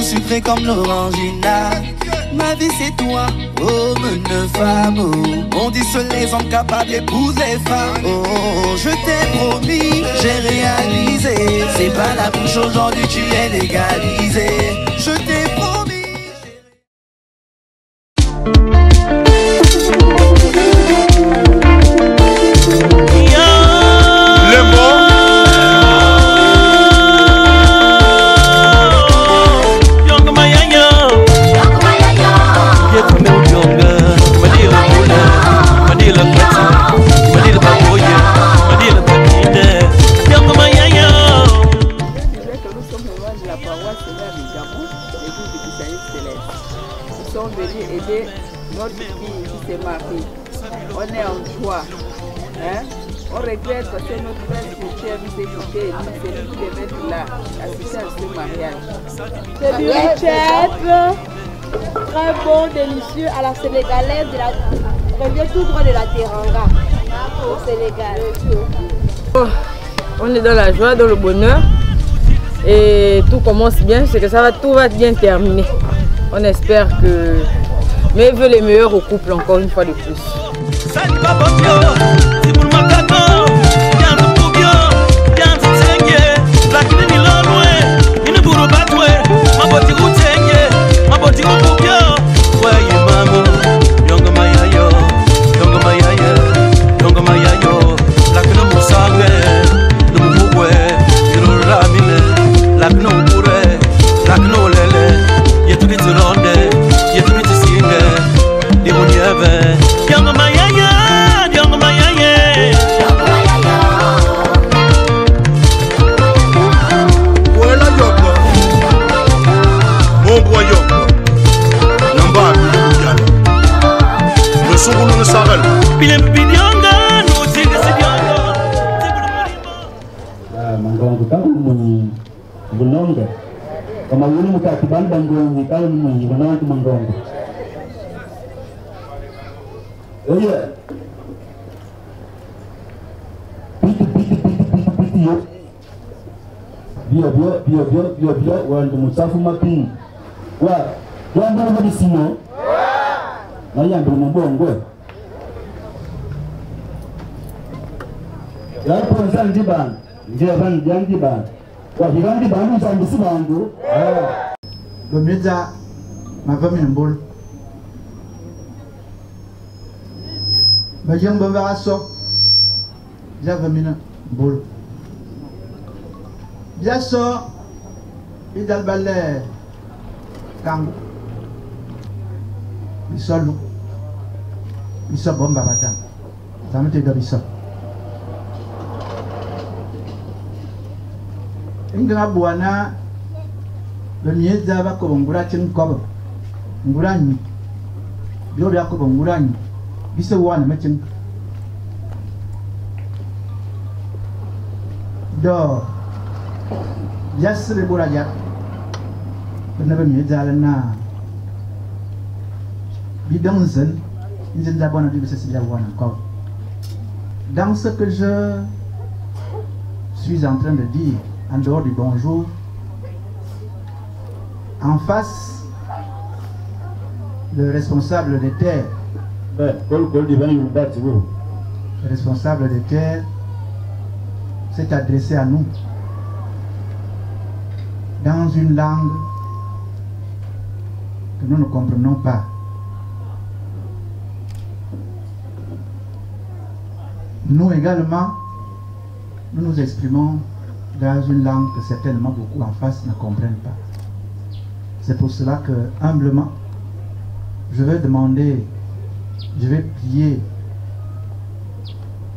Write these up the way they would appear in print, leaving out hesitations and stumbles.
sucré comme l'orangina. Ma vie c'est toi, oh une femme, oh. On dit seuls les hommes capables d'épouser les femmes. Oh, je t'ai promis, j'ai réalisé. C'est pas la bouche aujourd'hui, tu es légalisé. Je t'ai promis. Nous sommes venus aider notre fille qui s'est mariée. On est en joie. Hein? On regrette parce que notre frère spirituel nous écoutait et nous, c'est lui qui devait être là, assister à ce mariage. C'est du chef, très bon, délicieux, à la sénégalaise, revient tout droit de la Teranga, au Sénégal. Oh, on est dans la joie, dans le bonheur, et tout commence bien, c'est que tout va bien terminer. On espère que... Mais veut les meilleurs au couple encore une fois de plus. Mangongo kama mwenye bulongo kama wuli mtakibanda ngongo kama mwenye wanawake mangongo oye piti yo bio wandu musafu makini wa yamba muri sino na yamba mbongo ya ponza ndibana Jevan Jandiban. Wah, Jandiban bangun sambil sebangku. Pemirsa, maka minum Bajang bawa asok, jaga minum bol. Biasa, idal balai kang, bisa lu, bisa bomba batang, sama tidak bisa. Ingana buana bemieza bako bongura chinkobo nguranyi byo yako bonguranyi bise wana mechin do yasre buraja bena bemieza lana bidonzen inzen da bona bise se wana ko. Dans ce que je suis en train de dire, en dehors du bonjour, en face, le responsable des terres, le responsable des terres s'est adressé à nous dans une langue que nous ne comprenons pas. Nous également, nous nous exprimons dans une langue que certainement beaucoup en face ne comprennent pas. C'est pour cela que, humblement, je vais prier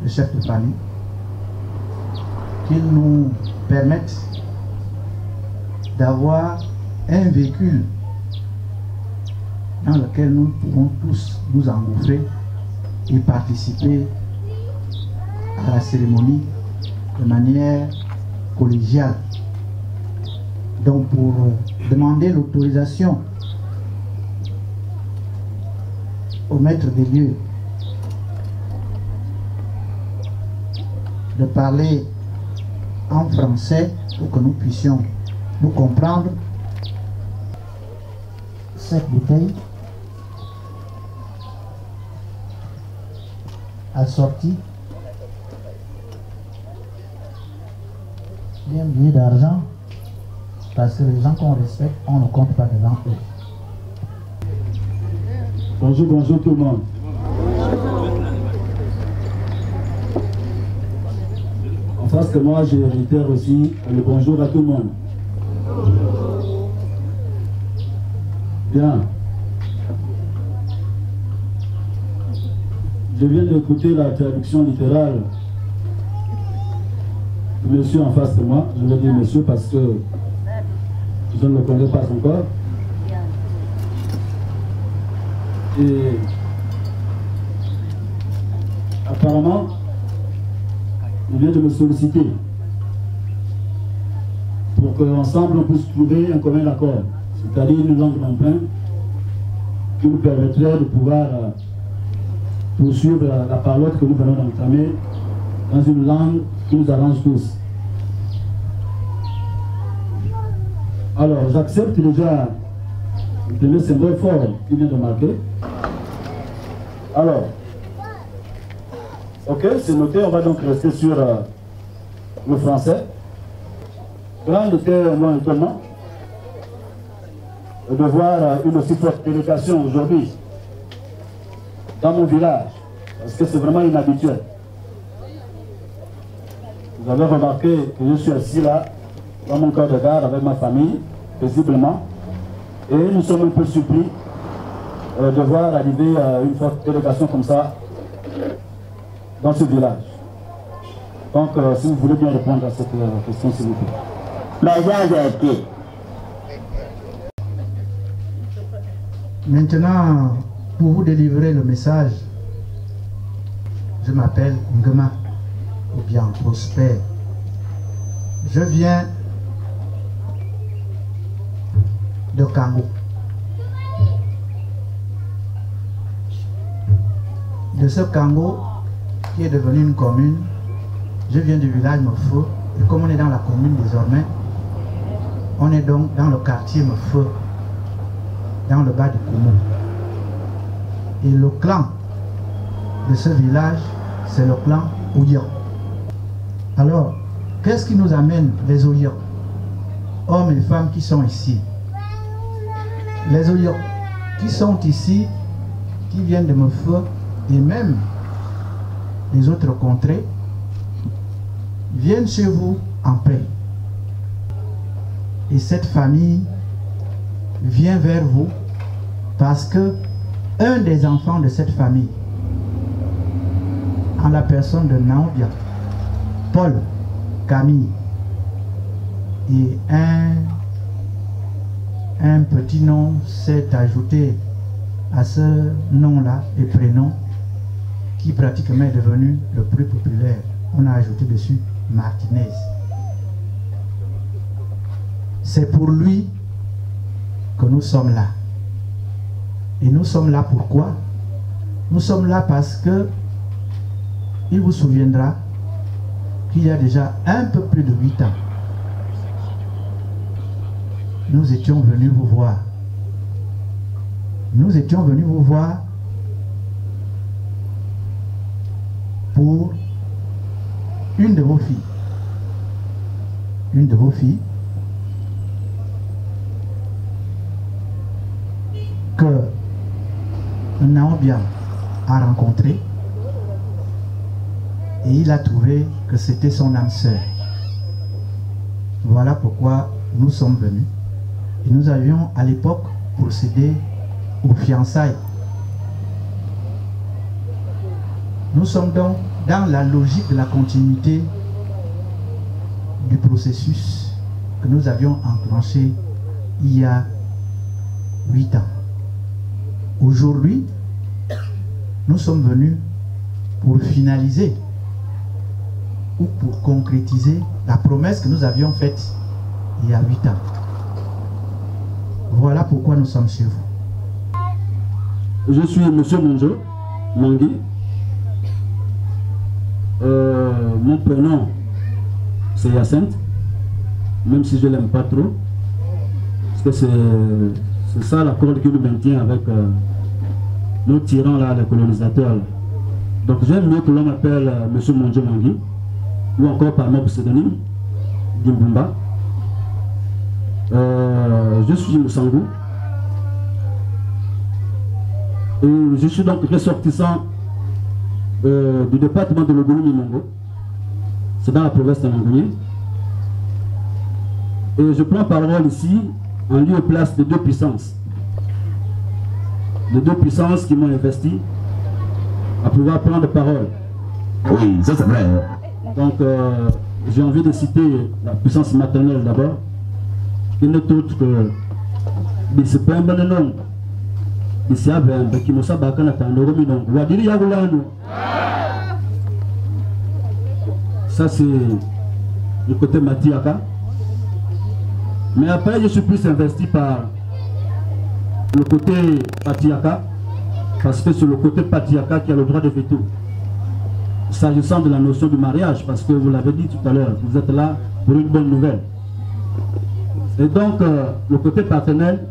le chef de famille qu'il nous permette d'avoir un véhicule dans lequel nous pouvons tous nous engouffrer et participer à la cérémonie de manière collégiale. Donc pour demander l'autorisation au maître des lieux de parler en français pour que nous puissions nous comprendre. cette bouteille assortie d'un billet d'argent, parce que les gens qu'on respecte, on ne compte pas devant eux. Bonjour, bonjour tout le monde. En face de moi, je réitère aussi le bonjour à tout le monde. Bien. Je viens d'écouter la traduction littérale du monsieur en face de moi. Je vais dire monsieur parce que je ne le connais pas encore. Et apparemment, il vient de me solliciter pour qu'ensemble on puisse trouver un commun accord, c'est-à-dire une langue d'emprunt qui nous permettrait de pouvoir poursuivre la parole que nous venons d'entamer dans une langue qui nous arrange tous. Alors, j'accepte déjà le premier symbole fort qui vient de marquer. Alors, ok, c'est noté, on va donc rester sur le français. Grand était moins étonnant de voir une aussi forte délégation aujourd'hui dans mon village, parce que c'est vraiment inhabituel. Vous avez remarqué que je suis assis là, dans mon corps de garde avec ma famille, paisiblement, et nous sommes un peu surpris de voir arriver une forte délégation comme ça dans ce village. Donc, si vous voulez bien répondre à cette question, s'il vous plaît. Maintenant, pour vous délivrer le message, je m'appelle Ngema, ou bien Prosper. Je viens de Kango. De ce Kango qui est devenu une commune, je viens du village Mefeu, et comme on est dans la commune désormais, on est donc dans le quartier Mefeu, dans le bas du Koumou. Et le clan de ce village, c'est le clan Ouyok. Alors, qu'est-ce qui nous amène les Ouyok, hommes et femmes qui sont ici? Les Ouyok qui sont ici, qui viennent de Mefeu, et même les autres contrées, viennent chez vous en paix. Et cette famille vient vers vous parce que un des enfants de cette famille, en la personne de Naobia, Paul, Camille, et un petit nom s'est ajouté à ce nom-là et prénom qui pratiquement est devenu le plus populaire. On a ajouté dessus Martinez. C'est pour lui que nous sommes là. Et nous sommes là pourquoi? Nous sommes là parce que il vous souviendra qu'il y a déjà un peu plus de 8 ans, nous étions venus vous voir. Nous étions venus vous voir pour une de vos filles. Une de vos filles que Naobia a rencontré et il a trouvé que c'était son âme sœur. Voilà pourquoi nous sommes venus. Et nous avions à l'époque procédé aux fiançailles. Nous sommes donc dans la logique de la continuité du processus que nous avions enclenché il y a 8 ans. Aujourd'hui, nous sommes venus pour finaliser ou pour concrétiser la promesse que nous avions faite il y a 8 ans. Voilà pourquoi nous sommes chez vous. Je suis M. Monjo, Mangui. Mon prénom, c'est Hyacinthe, même si je ne l'aime pas trop, parce que C'est ça l'accord qui nous maintient avec nos tyrans là, les colonisateurs. Là. Donc j'aime mieux que l'on m'appelle M. Mondjo Mangui, ou encore par mon pseudonyme, Dimbumba. Je suis Moussangou. Et je suis donc ressortissant du département de Logoni-Mongo. C'est dans la province de Langounier. Et je prends parole ici en lieu et place de deux puissances. Les deux puissances qui m'ont investi à pouvoir prendre parole. Oui, ça c'est vrai. Donc, j'ai envie de citer la puissance maternelle d'abord, qui n'est autre que Bissepembanenon, Bissiabem, Bekimosa Bakanatan, Rominon, Wadiri Yagulano. Ça, c'est le côté Matiaka. Mais après, je suis plus investi par le côté Patiaka, parce que c'est le côté Patiaka qui a le droit de veto. S'agissant de la notion du mariage, parce que vous l'avez dit tout à l'heure, vous êtes là pour une bonne nouvelle. Et donc, le côté paternel,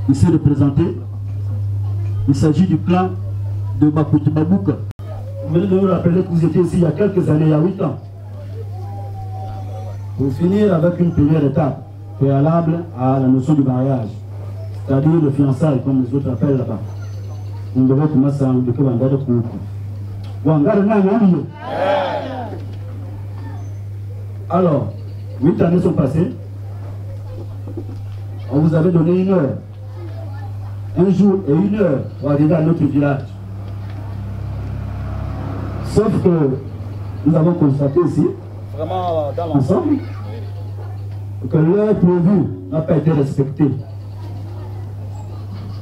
ici représenté, il s'agit du clan de Bakutu Babouka. Vous venez de vous rappeler que vous étiez ici il y a quelques années, il y a 8 ans. Pour finir avec une première étape préalable à la notion du mariage, c'est-à-dire le fiançailles, comme les autres appellent là-bas. On devrait commencer à en dire que l'on garde pour alors, 8 années sont passées. On vous avait donné 1 heure. Un jour et 1 heure pour arriver à notre village. Sauf que nous avons constaté ici, vraiment dans l'ensemble, que l'heure prévue n'a pas été respectée.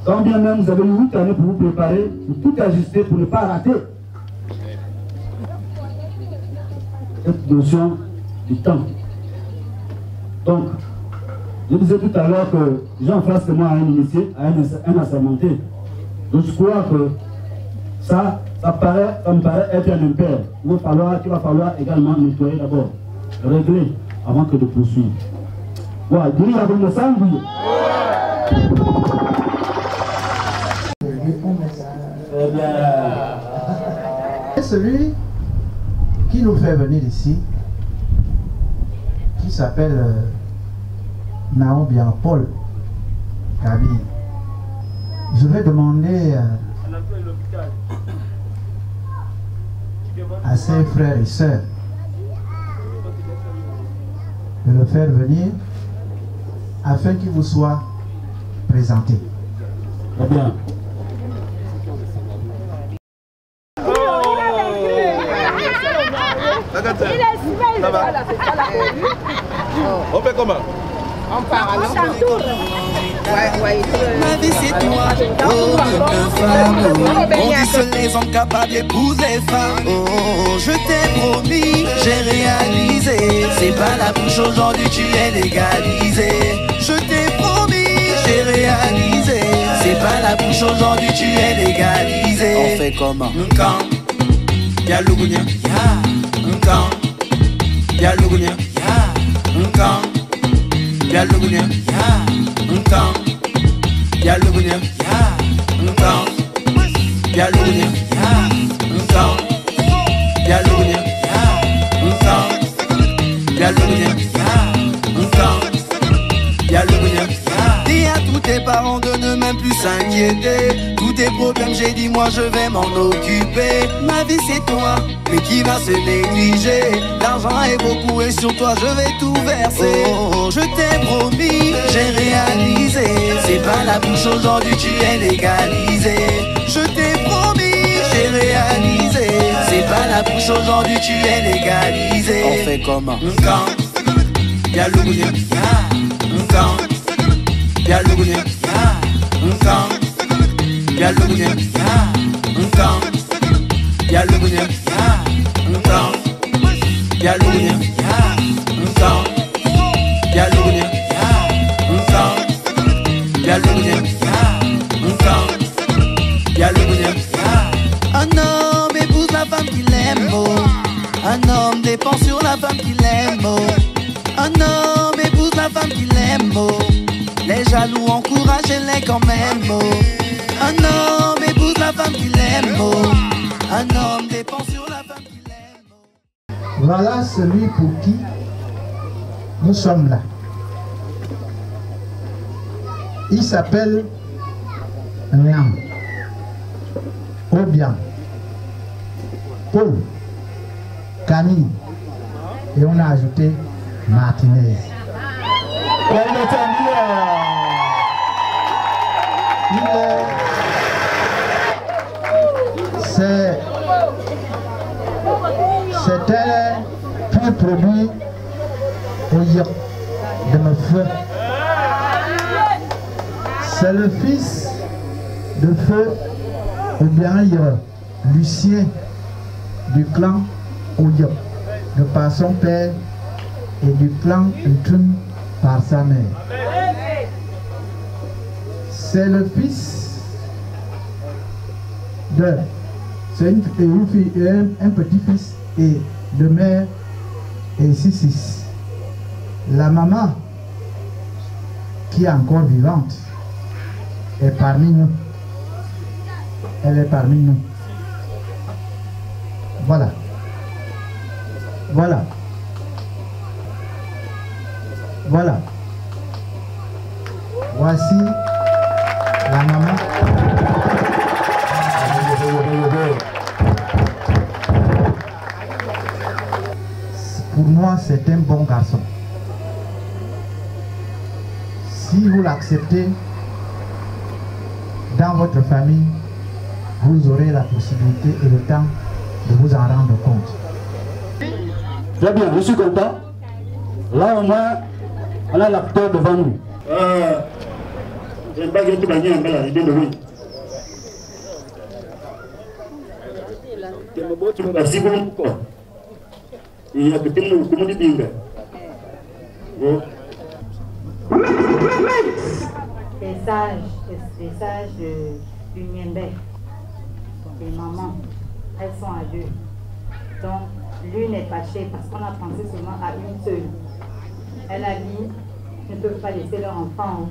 Quand bien même vous avez eu 8 années pour vous préparer, pour tout ajuster, pour ne pas rater cette notion du temps. Donc, je disais tout à l'heure que Jean face de moi a un initié, a un assermenté. Donc je crois que ça me paraît être un impair. Il va falloir également nettoyer d'abord, régler avant que de poursuivre. Voilà, dis à vous ça, oui. Eh bien, celui qui nous fait venir ici, qui s'appelle Naobian Paul Kabi. Je vais demander à ses frères et sœurs de le faire venir afin qu'il vous soit présenté. Très bien. On fait comment? On part alors. Ma vie c'est toi, oh une femme. On dit seuls les hommes capables d'épouser les femmes. Oh, je t'ai promis, j'ai réalisé. C'est pas la bouche aujourd'hui, tu es légalisé. Je t'ai promis, j'ai réalisé. C'est pas la bouche aujourd'hui, tu es légalisé. On fait comment? Quand y'a l'ougounia, quand y'a l'ougounia, quand y'a l'ougounia, quand y'a l'ougounia, quand y'a l'ougounia, quand y'a l'ougounia, quand y'a l'ougounia, quand y'a l'ougounia. Dis à tous tes parents de ne même plus s'inquiéter. Tous tes problèmes, j'ai dit moi je vais m'en occuper. Ma vie c'est toi, mais qui va se négliger? L'argent est beaucoup et sur toi je vais tout verser. Oh, je t'ai promis, j'ai réalisé. C'est pas la bouche aujourd'hui, tu es légalisé. Je t'ai promis, j'ai réalisé. C'est pas la bouche aujourd'hui, tu es légalisé. On fait comment? Quand y'a l'ougounia, quand y'a l'ougounia, quand y'a l'ougounia, quand y'a l'ougounia, quand y'a l'ougounia, quand y'a l'ougounia, quand y'a l'ougounia, quand y'a l'ougounia. Un homme épouse la femme qu'il aime, oh. Un homme dépend sur la femme qu'il aime, oh. Un homme épouse la femme qu'il aime, oh. Les les jaloux, encouragez-les quand même. Oh. Un homme épouse la femme qu'il aime. Oh. Un homme dépend sur la femme qu'il aime. Oh. Voilà celui pour qui nous sommes là. Il s'appelle Niam, Obiang, Paul, Camille, et on a ajouté Martinez. C'est un pur produit au yop de mes feux. C'est le fils de feu Obiang Lucien du clan Oyop, de par son père, et du clan Ntun par sa mère. C'est le fils de... C'est un petit-fils et de mère et six. La maman, qui est encore vivante, est parmi nous. Elle est parmi nous. Voilà. Voilà. Voilà. Voici la maman. Pour moi, c'est un bon garçon. Si vous l'acceptez dans votre famille, vous aurez la possibilité et le temps de vous en rendre compte. Très bien, je suis content. Là au moins, on a l'acteur devant nous. Je ne sais pas si tu vas dire un peu la idée de lui. Merci beaucoup. Il y a peut-être le comment dire. Les sages du Niembé, les mamans, elles sont à deux. Donc, l'une est fâchée parce qu'on a pensé seulement à une seule. Elle a dit, ils ne peuvent pas laisser leur enfant.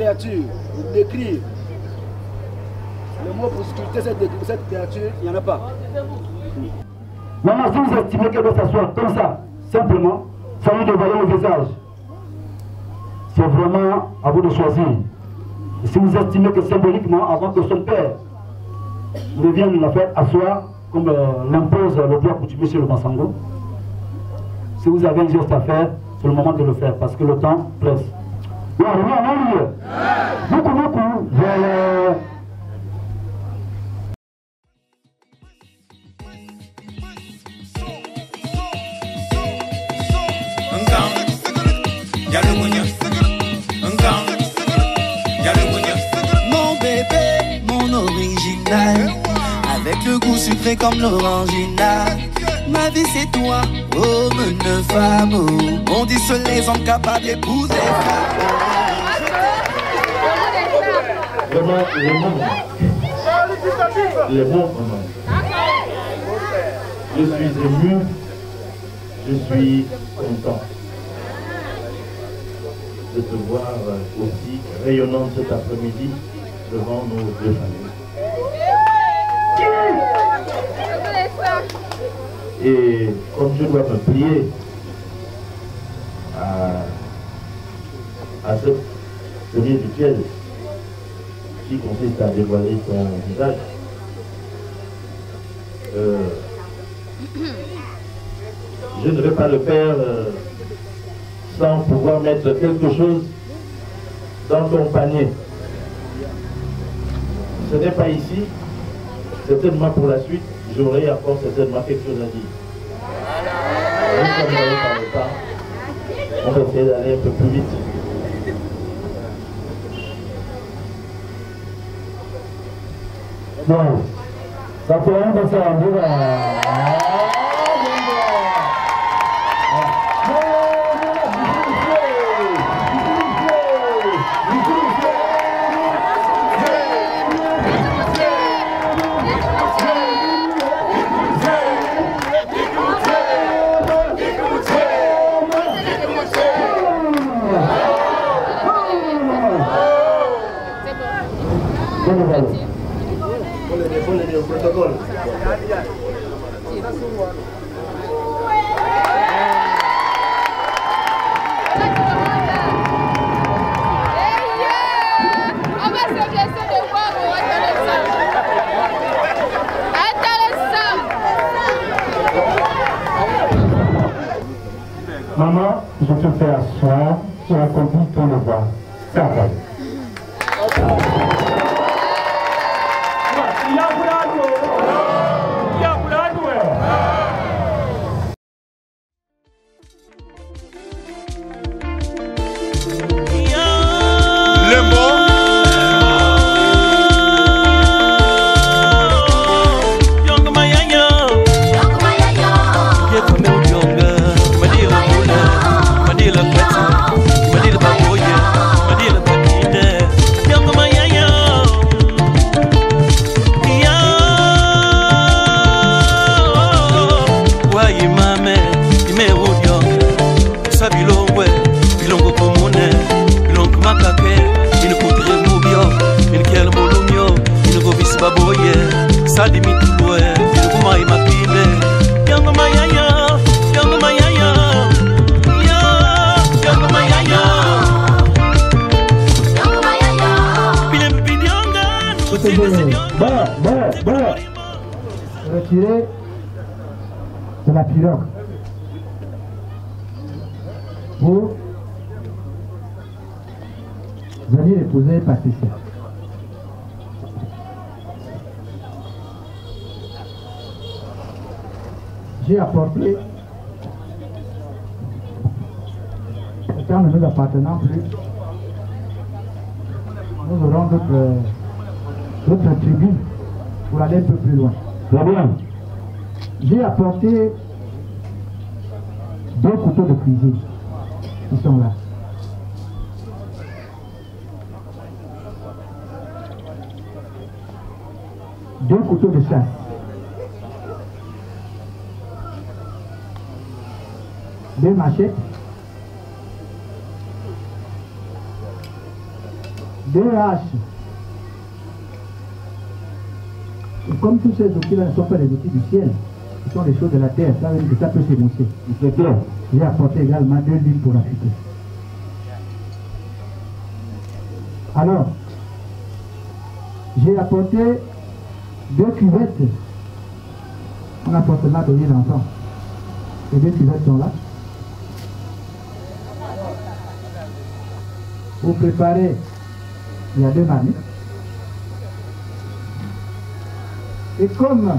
créature, décrire le mot pour sculpter cette créature, il n'y en a pas. Maintenant, si vous estimez qu'elle doit s'asseoir comme ça, simplement, sans lui dévoiler le visage, c'est vraiment à vous de choisir. Et si vous estimez que symboliquement, avant que son père ne vienne la faire asseoir, comme l'impose le droit coutumier chez le Massango, si vous avez un geste à faire, c'est le moment de le faire, parce que le temps presse. Beaucoup. Mon bébé, mon original, avec le goût sucré comme l'original. Ma vie c'est toi, oh une femme, oh. On dit seuls les hommes capables d'épouser Les bons moments. Je suis ému, je suis content de te voir aussi rayonnante cet après-midi devant nos deux familles. Et comme je dois me plier à ce premier rituel qui consiste à dévoiler ton visage, je ne vais pas le faire sans pouvoir mettre quelque chose dans ton panier. Ce n'est pas ici, certainement pour la suite, j'aurai encore certainement quelque chose à dire. Comme on n'avait pas le temps, on va essayer d'aller un peu plus vite. Bon, ça peut rien passer à dire. Maman, je te fais asseoir, tu accomplis ton devoir. Ça va. Retirez de la pirogue pour venir épouser Patricia. J'ai apporté, étant ne nous appartenant plus, nous aurons d'autres tribunes pour aller un peu plus loin. Très bien. J'ai apporté 2 couteaux de cuisine qui sont là. Deux couteaux de chasse. Deux machettes. 2 haches. Et comme tous ces outils-là ne sont pas des outils du ciel, ce sont des choses de la terre, ça veut dire que ça peut s'émousser. C'est clair. J'ai apporté également 2 lignes pour appliquer. Alors, j'ai apporté 2 cuvettes. On a forcément donné l'enfant. Les 2 cuvettes sont là. Pour préparer, il y a 2 marmites. Et comme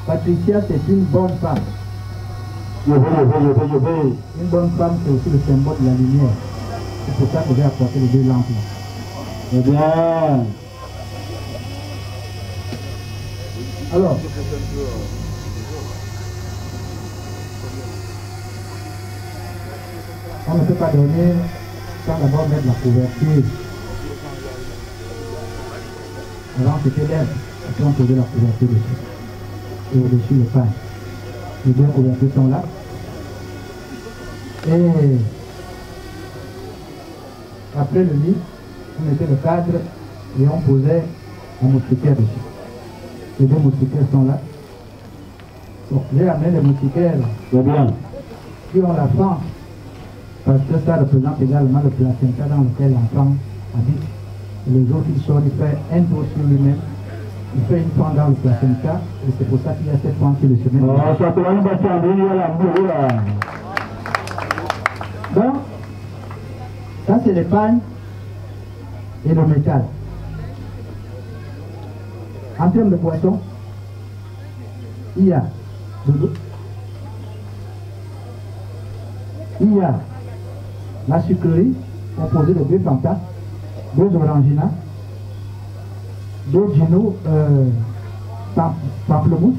Patricia, c'est une bonne femme. Une bonne femme, c'est aussi le symbole de la lumière. C'est pour ça que j'ai apporté les 2 lampes là. Eh bien. Alors. On ne peut pas donner sans d'abord mettre la couverture. Avant c'était l'herbe. Après on posait la couverture dessus. Et au-dessus le pain. Les 2 couvertures sont là. Et après le lit, on mettait le cadre et on posait un moustiquaire dessus. Les 2 moustiquaires sont là. Donc j'ai amené les moustiquaires qui ont la fente, parce que ça représente également le placenta dans lequel l'enfant habite. Et les jours qu'il sort, il fait un tour sur lui-même. Il fait une fente dans le placenta, et c'est pour ça qu'il y a cette fente sur le chemin. Donc, ça c'est l'épargne et le métal. En termes de poisson, il y a la sucrerie composée de 2 Fanta, 2 Orangina, 2 Gino pamplemousse,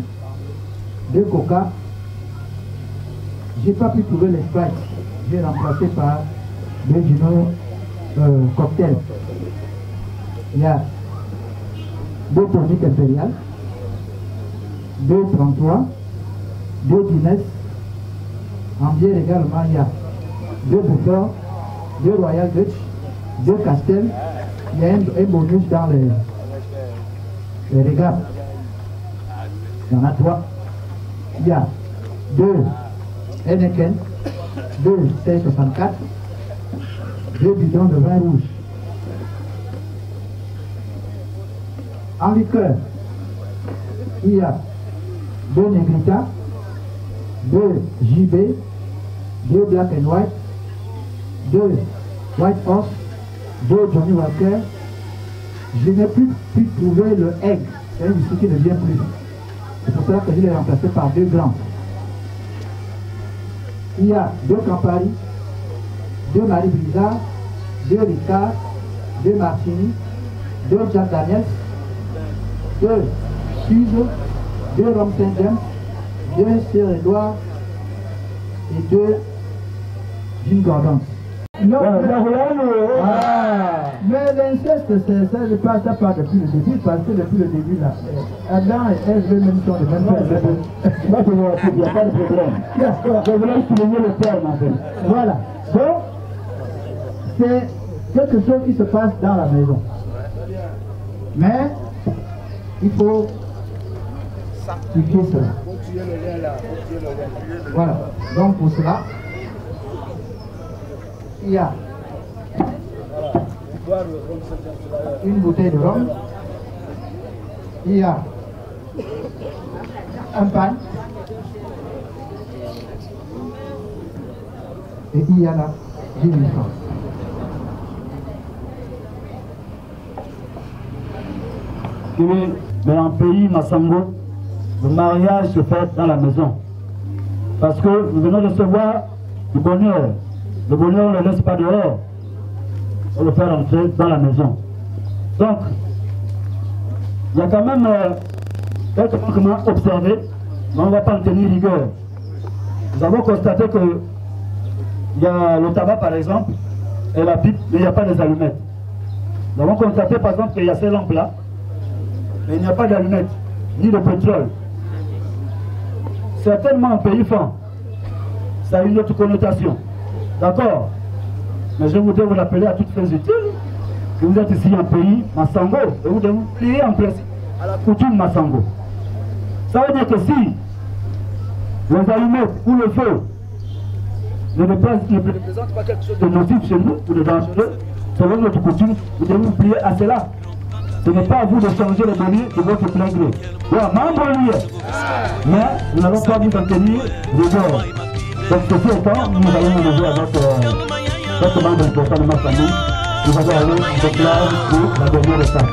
2 Coca. J'ai pas pu trouver les Sprite. J'ai remplacé par 2 Gino cocktail. Il y a 2 toniques impériales, 2 33, 2 Guinness. En bière également, il y a 2 Bouffeurs, 2 Royal Dutch, 2 Castel. Il y a un bonus dans les regards. Il y en a 3. Il y a 2 Heineken, 2 C64, 2 bidons de vin rouge. En liqueur, il y a 2 Negrita, 2 JB, 2 Black and White, 2 White Horse, 2 Johnny Walker. Je n'ai plus pu trouver le egg, c'est un whisky qui ne vient plus. C'est pour cela que je l'ai remplacé par 2 grands. Il y a 2 Campari, 2 Marie Blizzard, 2 Ricard, 2 Martini, 2 Jack Daniels, 2 Suze, 2 Rhum Saint James, 2 Sir Edouard et 2 Gin Gordon. Non, mais l'inceste, ça part depuis le début, parce que depuis le début, là, Adam et Ève même sont les mêmes pères. Moi, je vois qu'il n'y a pas de problème. Je voulais souligner le terme, en fait. Voilà. Donc, c'est quelque chose qui se passe dans la maison. Mais, il faut sanctifier cela. Voilà. Donc, pour cela, il y a une bouteille de rhum, il y a un pain et il y a la gin. Mais en pays Massango, le mariage se fait dans la maison. Parce que nous venons de recevoir le bonheur. Le bonheur ne le laisse pas dehors. On le fait rentrer dans la maison. Donc, il y a quand même quelques manquements observés, mais on ne va pas en tenir rigueur. Nous avons constaté que il y a le tabac par exemple, et la pipe, mais il n'y a pas des allumettes. Nous avons constaté par exemple qu'il y a ces lampes-là, mais il n'y a pas d'allumettes, ni de pétrole. Certainement en pays franc, ça a une autre connotation. D'accord? Mais je voudrais vous rappeler à toutes fins utiles que vous êtes ici en pays Massango et vous devez vous plier en place à la coutume Massango. Ça veut dire que si les allumettes ou le feu ne représentent pas quelque chose de nocif chez nous ou de dangereux, selon notre coutume, vous devez vous plier à cela. Ce n'est pas à vous de changer les données de votre plein gré. Mais nous n'allons pas vous en tenir rigueur. Donc ceci étant, nous allons nous lever avec votre membre important de Massango. Nous allons aller en déclare pour la dernière étape.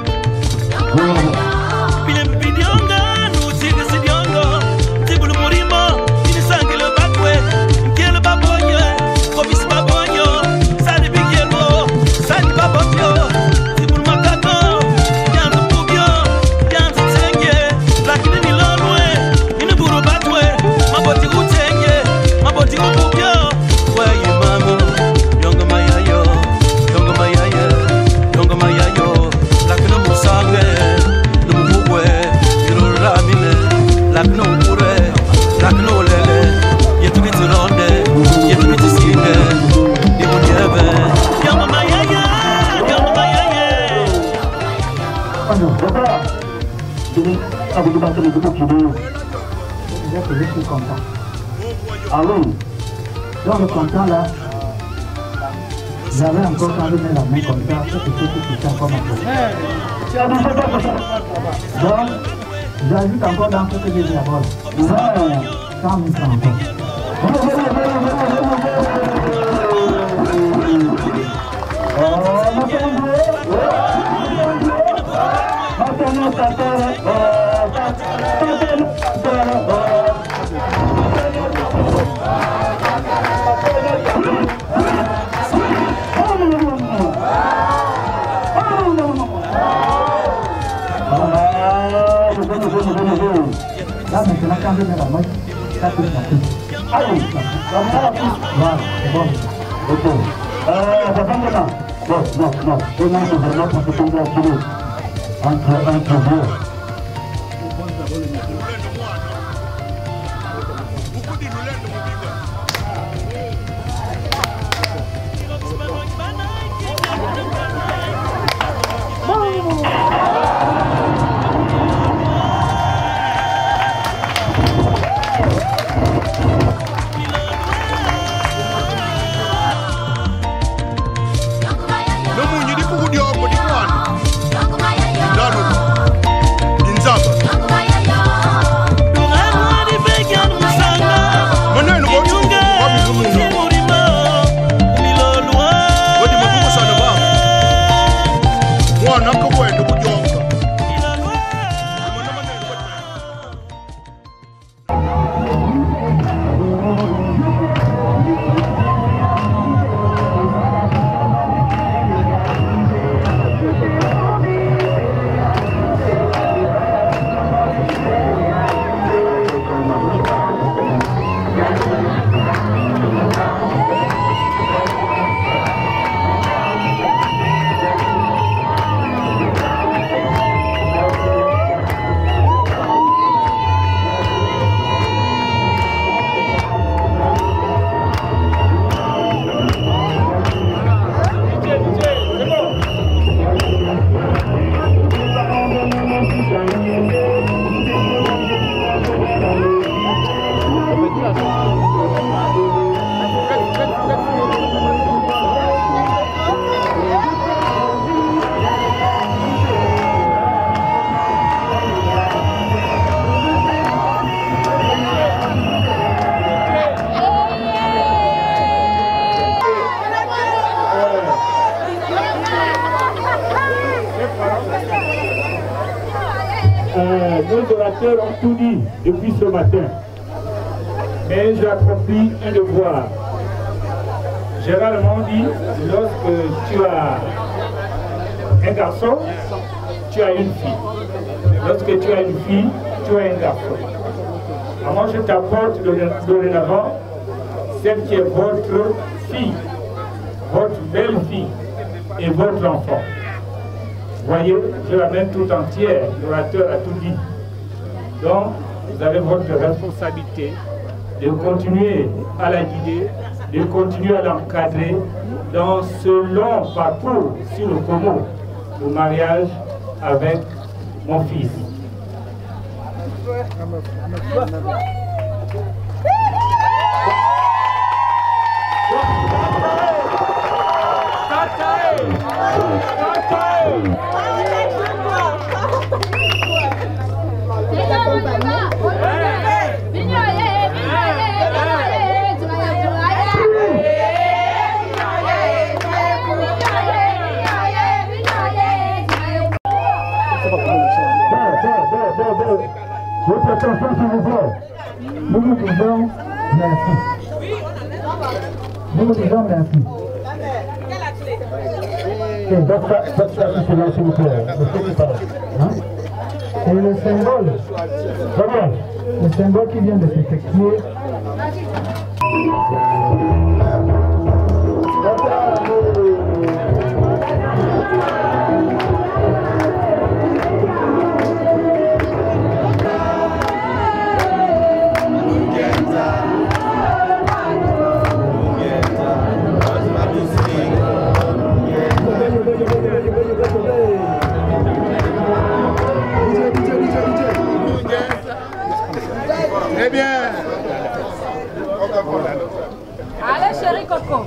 Je suis content. Ah oui, dans le content là, j'avais encore quand même la main comme ça, c'est quelque chose qui s'est encore marqué. Donc, j'ajoute encore dans ce que j'ai dit d'abord. 100 000 francs encore. Là maintenant quand je mets la main, ça peut être allez, voilà, c'est bon. Ok. Maintenant. Non. Et non, c'est vraiment parce que tomber à kilo. Entre vous. Nos orateurs ont tout dit depuis ce matin, mais j'ai accompli un devoir. Généralement dit, lorsque tu as un garçon, tu as une fille. Lorsque tu as une fille, tu as un garçon. Alors moi je t'apporte dorénavant celle qui est votre fille, votre belle-fille et votre enfant. Voyez, je l'amène tout entière, l'orateur a tout dit. Donc, vous avez votre responsabilité de continuer à la guider, de continuer à l'encadrer dans ce long parcours sur le Congo, le mariage avec mon fils. Votre attention s'il vous plaît. Nous vous disons merci. Nous vous disons merci. Et donc ça c'est là s'il vous plaît. Et le symbole, voilà, le symbole qui vient de s'effectuer. Eh bien, allez chérie Coco.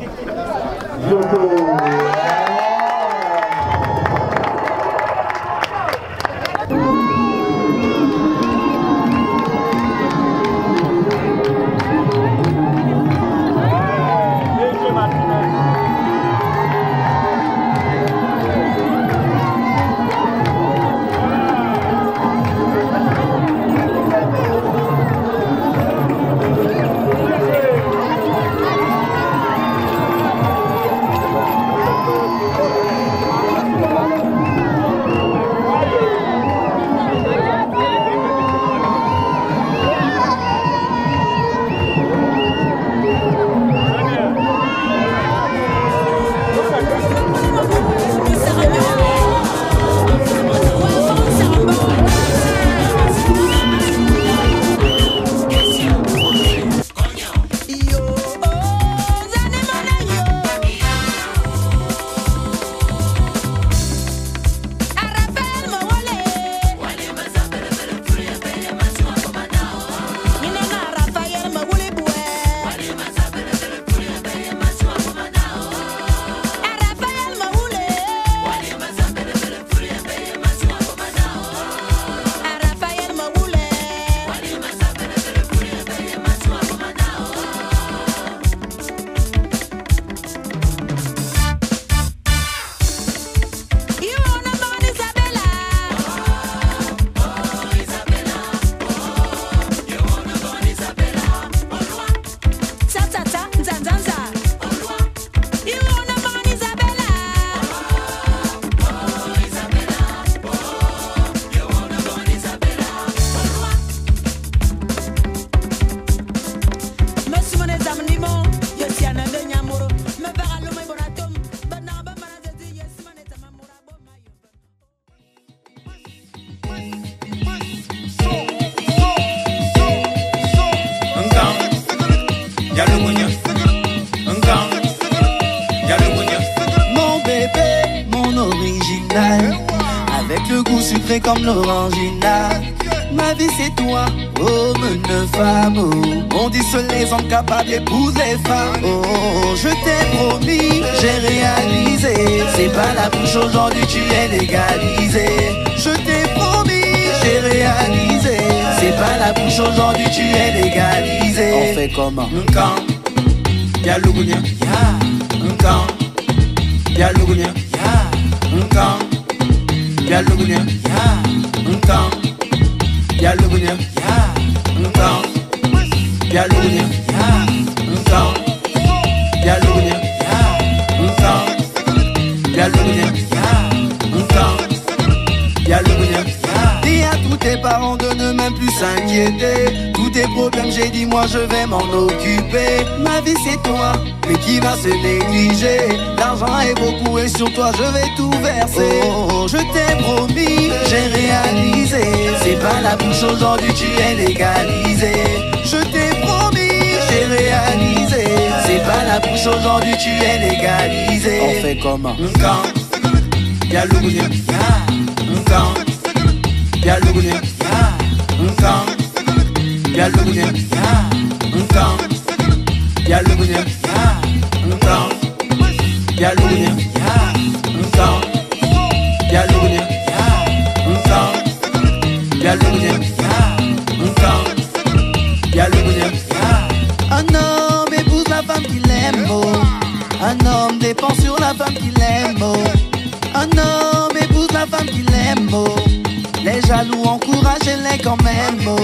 Avec le goût sucré comme l'orangina. Ma vie c'est toi, oh une femme, oh. On dit seuls les hommes capables d'épouser femmes. Oh, je t'ai promis, j'ai réalisé. C'est pas la bouche aujourd'hui, tu es légalisé. Je t'ai promis, j'ai réalisé. C'est pas la bouche aujourd'hui, tu es légalisé. On fait comment? Nkang, y'a l'ougounia, ya. Nkang, y'a l'ougounia, ya. Nkang, y'a l'ougounia, ya. Nkang, y'a l'ougounia, ya. Nkang, y'a l'ougounia, ya. Nkang, y'a l'ougounia, ya. Nkang, y'a l'ougounia, ya. Nkang, y'a l'ougounia, ya. Dis à tous tes parents de ne même plus s'inquiéter. Tous tes problèmes, j'ai dit moi je vais m'en occuper. Ma vie c'est toi, mais qui va se négliger? L'argent est beaucoup et sur toi je vais tout verser. Oh, je t'ai promis, j'ai réalisé. C'est pas la bouche aujourd'hui, tu es légalisé. Je t'ai promis, t'ai réalisé. C'est pas la bouche aujourd'hui, tu es légalisé. On fait comment? Y'a l'ougunia, y'a l'ougunia, y'a l'ougunia, y'a l'ougunia, y'a l'ougunia, y'a l'ougunia, y'a l'ougunia, y'a l'ougunia. Un homme épouse la femme qu'il aime, oh. Un homme dépend sur la femme qu'il aime, oh. Un homme épouse la femme qu'il aime, oh. Les jaloux encouragent-les quand même, oh.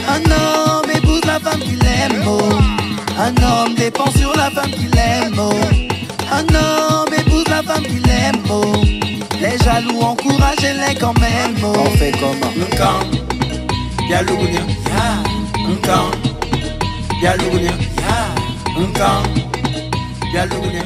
Un homme épouse la femme qu'il aime, oh. Un homme dépend sur la femme qu'il aime, oh. Un homme épouse la femme qu'il aime, oh. Les jaloux encouragent-les quand même, oh. On fait comment? Y'a l'ougunia, y'a l'ougunia, y'a l'ougunia.